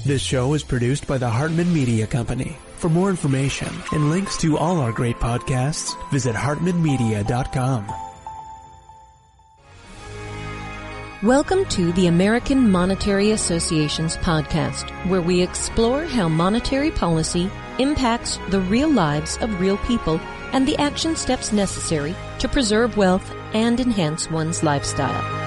This show is produced by the Hartman Media Company. For more information and links to all our great podcasts, visit hartmanmedia.com. Welcome to the American Monetary Association's podcast, where we explore how monetary policy impacts the real lives of real people and the action steps necessary to preserve wealth and enhance one's lifestyle.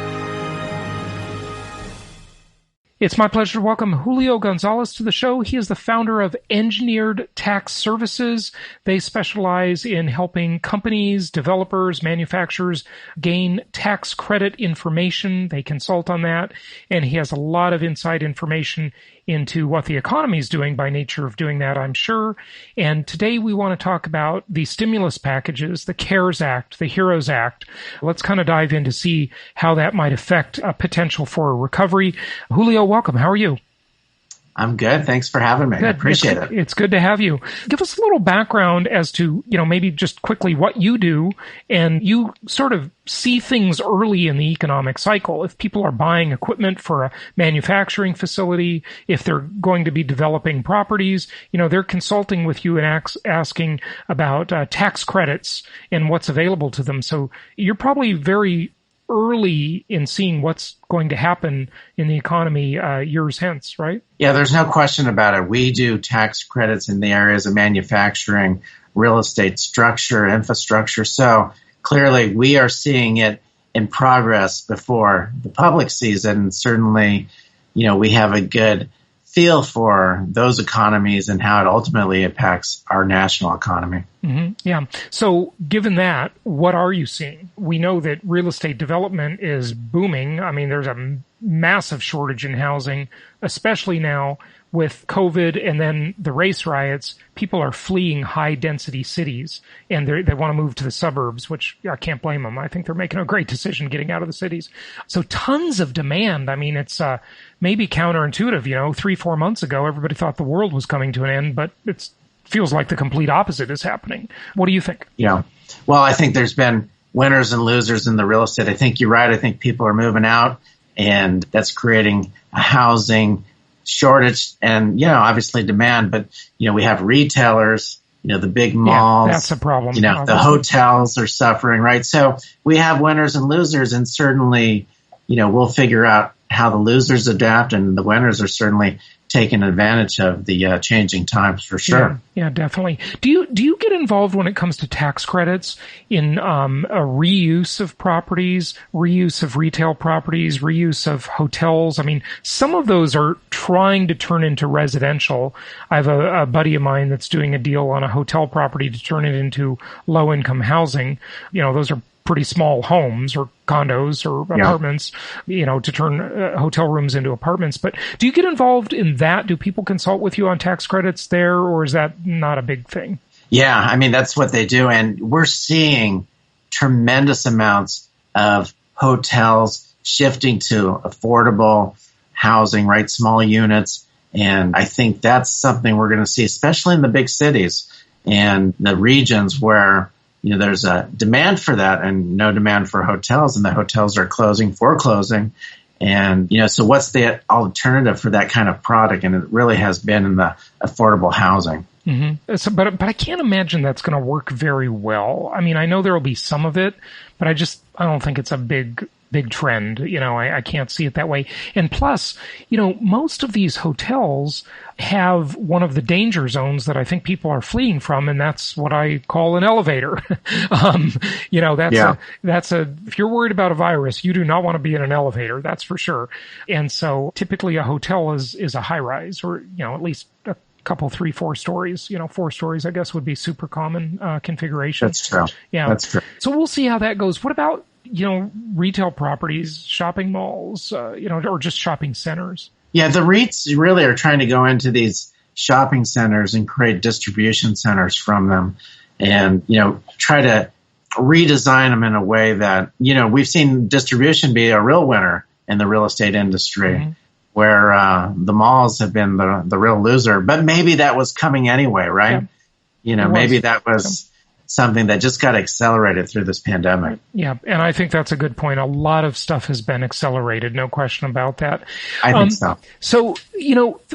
It's my pleasure to welcome Julio Gonzalez to the show. He is the founder of Engineered Tax Services. They specialize in helping companies, developers, manufacturers gain tax credit information. They consult on that, and he has a lot of inside information into what the economy is doing by nature of doing that, I'm sure. And today we want to talk about the stimulus packages, the CARES Act, the HEROS Act. Let's kind of dive in to see how that might affect a potential for a recovery. Julio, welcome. How are you? I'm good. Thanks for having me. Good. I appreciate it. It's good to have you. Give us a little background as to, maybe just quickly what you do, and you sort of see things early in the economic cycle. If people are buying equipment for a manufacturing facility, if they're going to be developing properties, they're consulting with you and asking about tax credits and what's available to them. So you're probably very early in seeing what's going to happen in the economy years hence, right? Yeah, there's no question about it. We do tax credits in the areas of manufacturing, real estate, structure, infrastructure. So clearly we are seeing it in progress before the public sees it. And certainly, we have a good feel for those economies and how it ultimately impacts our national economy. Mm-hmm. Yeah. So given that, what are you seeing? We know that real estate development is booming. I mean, there's a massive shortage in housing, especially now with COVID and then the race riots. People are fleeing high-density cities, and they want to move to the suburbs, which I can't blame them. I think they're making a great decision getting out of the cities. So tons of demand. I mean, it's maybe counterintuitive. 3-4 months ago, everybody thought the world was coming to an end, but it feels like the complete opposite is happening. What do you think? Yeah. Well, I think there's been winners and losers in the real estate. I think you're right. I think people are moving out, and that's creating a housing shortage and, obviously demand. But, we have retailers, the big malls. Yeah, that's a problem. The hotels are suffering, right? So we have winners and losers, and certainly, we'll figure out how the losers adapt, and the winners are certainly taking advantage of the changing times for sure. Yeah, definitely. Do you get involved when it comes to tax credits in a reuse of properties, reuse of retail properties, reuse of hotels? I mean, some of those are trying to turn into residential. I have a buddy of mine that's doing a deal on a hotel property to turn it into low-income housing. Those are pretty small homes or condos or apartments, to turn hotel rooms into apartments. But do you get involved in that? Do people consult with you on tax credits there, or is that not a big thing? Yeah, I mean, that's what they do. And we're seeing tremendous amounts of hotels shifting to affordable housing, right? Small units. And I think that's something we're going to see, especially in the big cities and the regions where there's a demand for that and no demand for hotels, and the hotels are foreclosing. And, so what's the alternative for that kind of product? And it really has been in the affordable housing. Mm-hmm. So, but I can't imagine that's going to work very well. I mean, I know there will be some of it, but I don't think it's a big trend. I can't see it that way. And plus, most of these hotels have one of the danger zones that I think people are fleeing from, and that's what I call an elevator. If you're worried about a virus, you do not want to be in an elevator, that's for sure. And so typically a hotel is a high rise, or, at least a couple, 3-4 stories. 4 stories, I guess, would be super common configuration. That's true. Yeah. That's true. So we'll see how that goes. What about retail properties, shopping malls, or just shopping centers? Yeah, the REITs really are trying to go into these shopping centers and create distribution centers from them and, try to redesign them in a way that, we've seen distribution be a real winner in the real estate industry, where the malls have been the real loser. But maybe that was coming anyway, right? Yeah. Maybe that was something that just got accelerated through this pandemic. Yeah, and I think that's a good point. A lot of stuff has been accelerated, no question about that. I think so. So,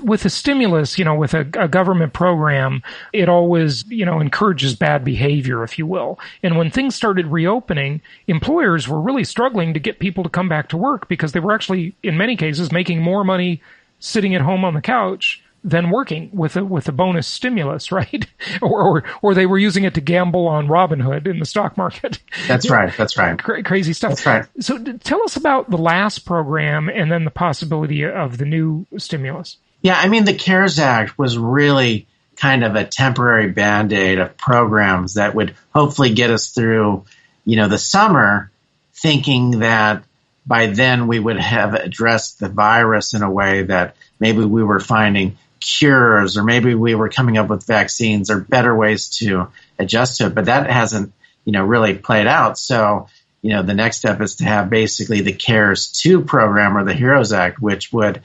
with a stimulus, with a government program, it always, encourages bad behavior, if you will. And when things started reopening, employers were really struggling to get people to come back to work because they were actually, in many cases, making more money sitting at home on the couch than working with a bonus stimulus, right? or they were using it to gamble on Robinhood in the stock market. That's right. That's right. Crazy stuff. That's right. So tell us about the last program and then the possibility of the new stimulus. Yeah, I mean, the CARES Act was really kind of a temporary Band-Aid of programs that would hopefully get us through, the summer, thinking that by then we would have addressed the virus in a way that maybe we were finding cures, or maybe we were coming up with vaccines or better ways to adjust to it. But that hasn't, really played out. So, the next step is to have basically the CARES 2 program or the HEROS Act, which would,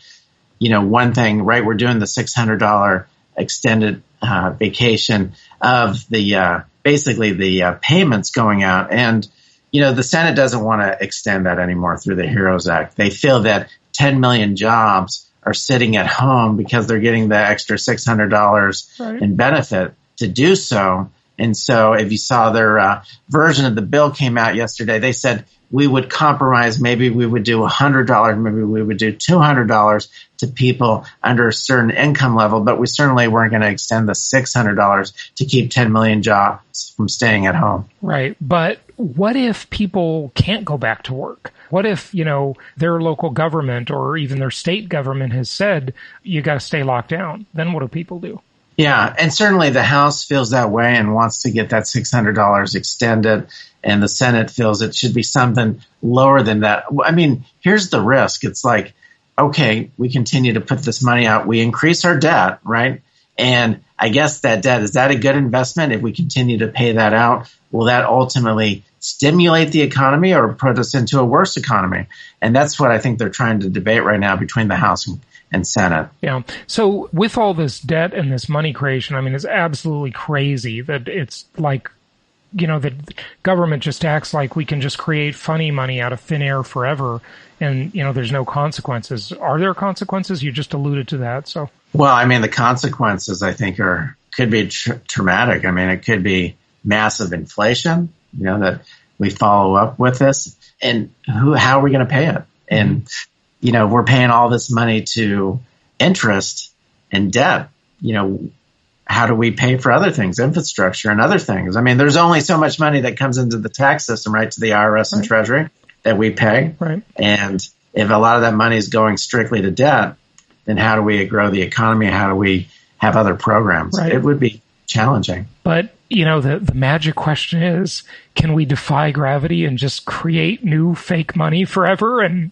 one thing, right, we're doing the $600 extended vacation of the basically the payments going out. And, the Senate doesn't want to extend that anymore through the HEROS Act. They feel that 10 million jobs are sitting at home because they're getting the extra $600 in benefit to do so. And so if you saw their version of the bill came out yesterday, they said we would compromise. Maybe we would do $100, maybe we would do $200 to people under a certain income level, but we certainly weren't going to extend the $600 to keep 10 million jobs from staying at home. Right. But what if people can't go back to work? What if, their local government or even their state government has said, you got to stay locked down? Then what do people do? Yeah, and certainly the House feels that way and wants to get that $600 extended, and the Senate feels it should be something lower than that. I mean, here's the risk. It's like, okay, we continue to put this money out. We increase our debt, right? And I guess that debt, is that a good investment if we continue to pay that out? Will that ultimately stimulate the economy or put us into a worse economy? And that's what I think they're trying to debate right now between the House and Senate. Yeah. So with all this debt and this money creation, I mean, it's absolutely crazy that it's like, the government just acts like we can just create funny money out of thin air forever. And, there's no consequences. Are there consequences? You just alluded to that. So, well, I mean, the consequences, I think, could be traumatic. I mean, it could be massive inflation, that we follow up with this. And how are we going to pay it? And, we're paying all this money to interest and debt. How do we pay for other things, infrastructure and other things? I mean, there's only so much money that comes into the tax system, right, to the IRS and Treasury that we pay. Right. And if a lot of that money is going strictly to debt, then how do we grow the economy? How do we have other programs? Right. It would be challenging. But, the magic question is, can we defy gravity and just create new fake money forever and,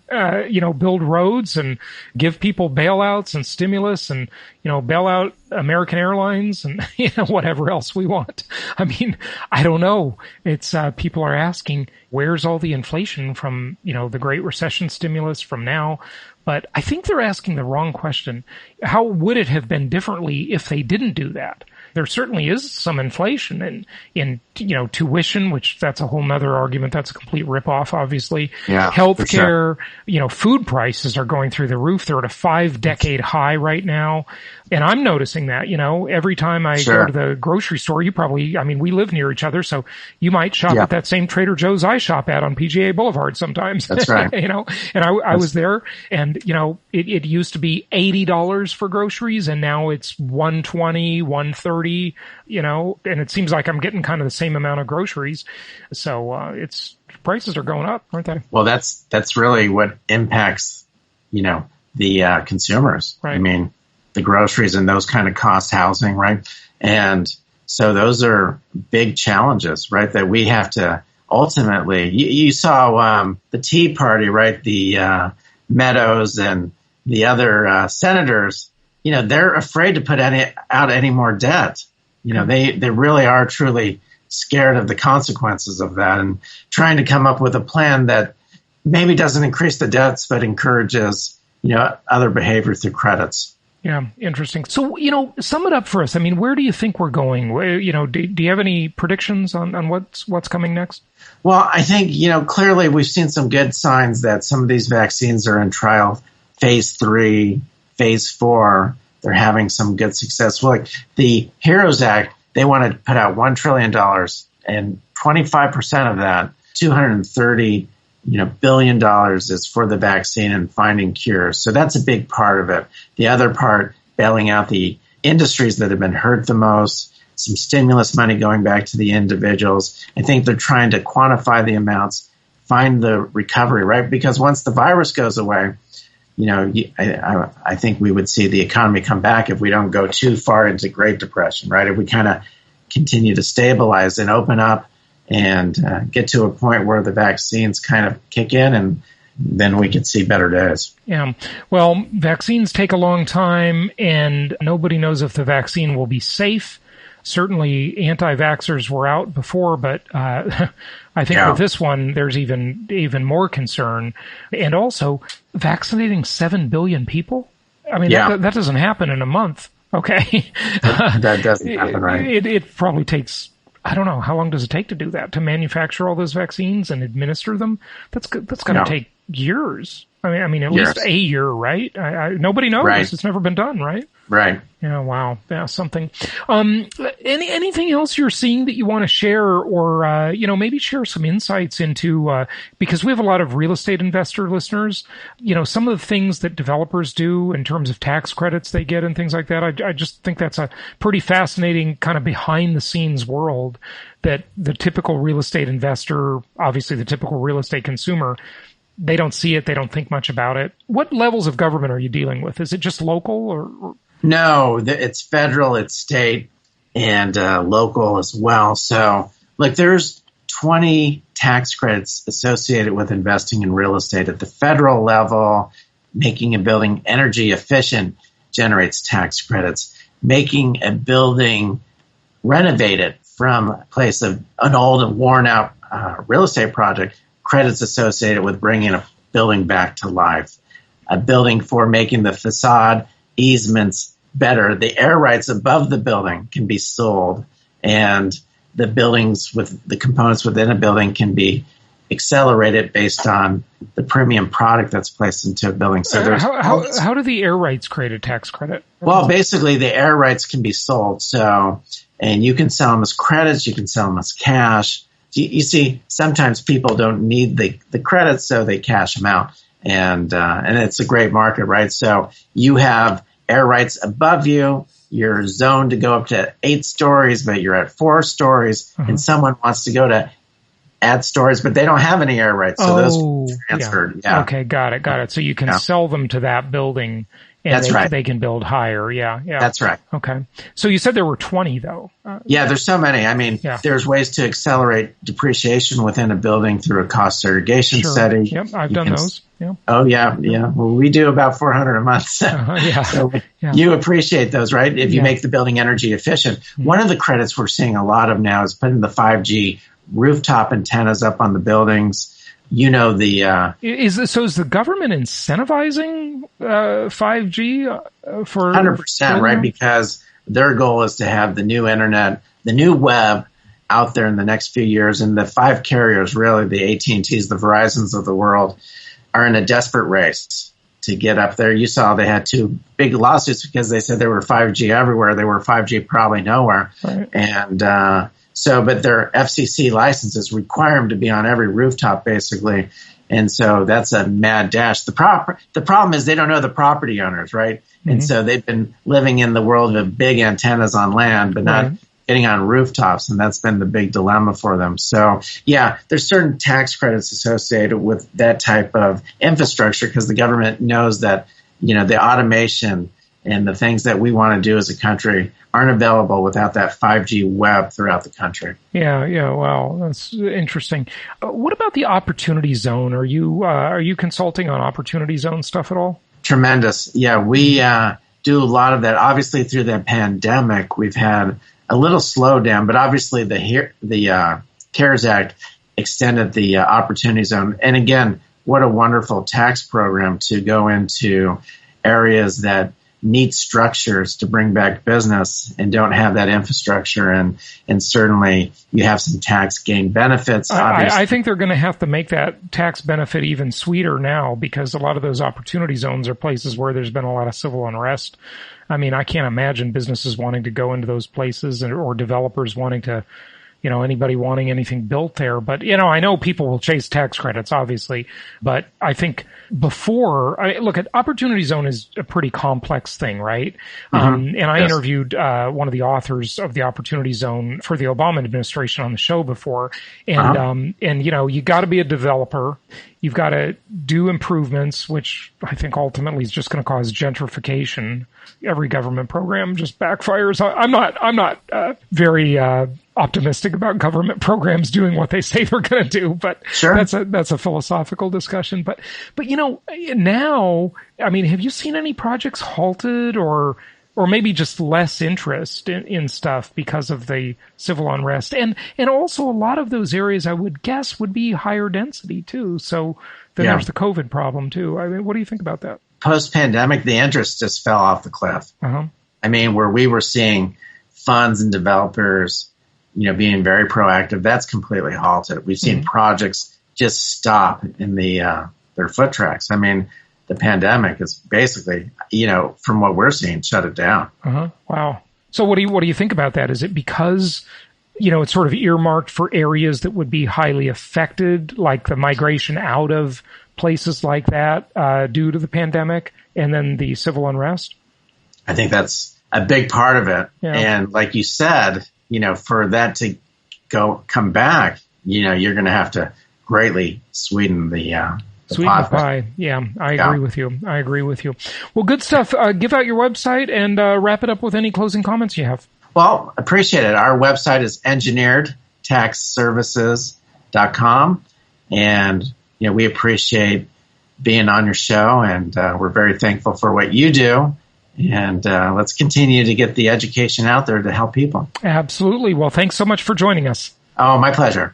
build roads and give people bailouts and stimulus and, bail out American Airlines and, whatever else we want? I mean, I don't know. It's, people are asking, where's all the inflation from, the Great Recession stimulus from now? But I think they're asking the wrong question. How would it have been differently if they didn't do that? There certainly is some inflation in tuition, which that's a whole nother argument. That's a complete ripoff, obviously. Yeah, healthcare, sure. Food prices are going through the roof. They're at a 5-decade high right now. And I'm noticing that, every time I go to the grocery store, we live near each other, so you might shop at that same Trader Joe's I shop at on PGA Boulevard sometimes. That's right. And I was there, and, it used to be $80 for groceries, and now it's $120, $130, and it seems like I'm getting kind of the same amount of groceries. So, prices are going up, aren't they? Well, that's really what impacts, the consumers. Right. I mean, the groceries and those kind of cost, housing, right? And so those are big challenges, right? That we have to ultimately, you saw the Tea Party, right? The Meadows and the other senators, they're afraid to put out any more debt. They really are truly scared of the consequences of that and trying to come up with a plan that maybe doesn't increase the debts, but encourages, other behavior through credits. Yeah, interesting. So, sum it up for us. I mean, where do you think we're going? Do you have any predictions on what's coming next? Well, I think, clearly we've seen some good signs that some of these vaccines are in trial phase 3, phase 4. They're having some good success. Well, like the HEROS Act, they want to put out $1 trillion, and 25% of that, $230 billion is for the vaccine and finding cures. So that's a big part of it. The other part, bailing out the industries that have been hurt the most, some stimulus money going back to the individuals. I think they're trying to quantify the amounts, find the recovery, right? Because once the virus goes away, I think we would see the economy come back if we don't go too far into Great Depression, right? If we kind of continue to stabilize and open up and get to a point where the vaccines kind of kick in, and then we could see better days. Yeah. Well, vaccines take a long time, and nobody knows if the vaccine will be safe. Certainly, anti-vaxxers were out before, but I think with this one, there's even more concern. And also, vaccinating 7 billion people? I mean, that doesn't happen in a month. Okay. That doesn't happen, right? It probably takes, I don't know, how long does it take to do that, to manufacture all those vaccines and administer them? That's going to take years. I mean, at least a year, right? Nobody knows. Right. It's never been done, right? Right. Yeah. Wow. Yeah. Something. Anything else you're seeing that you want to share, or maybe share some insights into because we have a lot of real estate investor listeners. Some of the things that developers do in terms of tax credits they get and things like that. I just think that's a pretty fascinating kind of behind the scenes world that the typical real estate investor, obviously the typical real estate consumer, they don't see it. They don't think much about it. What levels of government are you dealing with? Is it just local or? No, it's federal, it's state, and local as well. So, there's 20 tax credits associated with investing in real estate. At the federal level, making a building energy efficient generates tax credits. Making a building renovated from a place of an old and worn out real estate project, credits associated with bringing a building back to life. A building for making the facade easements better. The air rights above the building can be sold, and the buildings with the components within a building can be accelerated based on the premium product that's placed into a building. So there's how do the air rights create a tax credit? Well, basically the air rights can be sold. So, and you can sell them as credits, you can sell them as cash. You see, sometimes people don't need the credits, so they cash them out. And it's a great market, right? So you have air rights above you. You're zoned to go up to 8 stories, but you're at 4 stories. And someone wants to go to add stories, but they don't have any air rights. So those are transferred. Yeah. Okay, got it. So you can sell them to that building, and they can build higher. Yeah. That's right. Okay. So you said there were 20, though. There's so many. I mean, there's ways to accelerate depreciation within a building through a cost segregation study. Yep, I've done those. Yeah. Oh, yeah. Well, we do about 400 a month. So you appreciate those, right? If you make the building energy efficient. One of the credits we're seeing a lot of now is putting the 5G rooftop antennas up on the buildings. Is the government incentivizing 5G for 100%, right? Because their goal is to have the new internet, the new web out there in the next few years. And the 5 carriers, really, the AT&Ts, the Verizons of the world, are in a desperate race to get up there. You saw they had 2 big lawsuits because they said there were 5G everywhere. They were 5G probably nowhere. Right. And but their FCC licenses require them to be on every rooftop, basically. And so that's a mad dash. The problem is they don't know the property owners, right? Mm-hmm. And so they've been living in the world of big antennas on land, but not getting on rooftops. And that's been the big dilemma for them. So, there's certain tax credits associated with that type of infrastructure because the government knows that, the automation and the things that we want to do as a country aren't available without that 5G web throughout the country. Yeah. Wow, that's interesting. What about the opportunity zone? Are you consulting on opportunity zone stuff at all? Tremendous. Yeah, we do a lot of that. Obviously, through the pandemic, we've had a little slowdown, but obviously the CARES Act extended the opportunity zone. And again, what a wonderful tax program to go into areas that neat structures to bring back business and don't have that infrastructure. And certainly you have some tax gain benefits. I think they're going to have to make that tax benefit even sweeter now, because a lot of those opportunity zones are places where there's been a lot of civil unrest. I mean, I can't imagine businesses wanting to go into those places or developers wanting to, anybody wanting anything built there. But, I know people will chase tax credits, obviously. But I think look, at Opportunity Zone is a pretty complex thing, right? And I interviewed one of the authors of the Opportunity Zone for the Obama administration on the show before. And, you got to be a developer. You've got to do improvements, which I think ultimately is just going to cause gentrification. Every government program just backfires. I'm not very optimistic about government programs doing what they say they're going to do, but sure. That's a philosophical discussion. But now, I mean, have you seen any projects halted or maybe just less interest in stuff because of the civil unrest? And also a lot of those areas, I would guess, would be higher density too. So then there's the COVID problem too. I mean, what do you think about that? Post-pandemic, the interest just fell off the cliff. I mean, where we were seeing funds and developers, being very proactive, that's completely halted. We've seen projects just stop in their foot tracks. I mean, the pandemic is basically, from what we're seeing, shut it down. Wow. So what do you think about that? Is it because, it's sort of earmarked for areas that would be highly affected, like the migration out of places like that due to the pandemic and then the civil unrest? I think that's a big part of it. Yeah. And like you said, for that to come back, you're going to have to greatly sweeten the pie. Yeah, I agree with you. Well, good stuff. Give out your website and wrap it up with any closing comments you have. Well, appreciate it. Our website is engineeredtaxservices.com. And, we appreciate being on your show, and we're very thankful for what you do. And let's continue to get the education out there to help people. Absolutely. Well, thanks so much for joining us. Oh, my pleasure.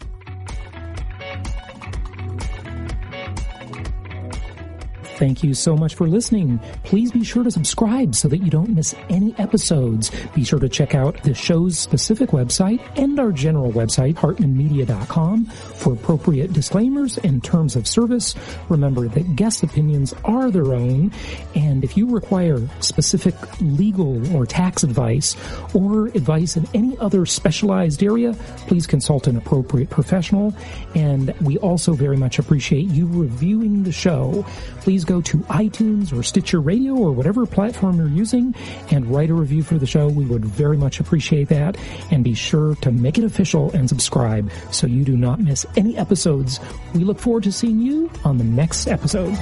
Thank you so much for listening. Please be sure to subscribe so that you don't miss any episodes. Be sure to check out the show's specific website and our general website, hartmanmedia.com, for appropriate disclaimers and terms of service. Remember that guest opinions are their own, and if you require specific legal or tax advice or advice in any other specialized area, please consult an appropriate professional. And we also very much appreciate you reviewing the show. Please go to iTunes or Stitcher Radio or whatever platform you're using and write a review for the show. We would very much appreciate that. And be sure to make it official and subscribe so you do not miss any episodes. We look forward to seeing you on the next episode.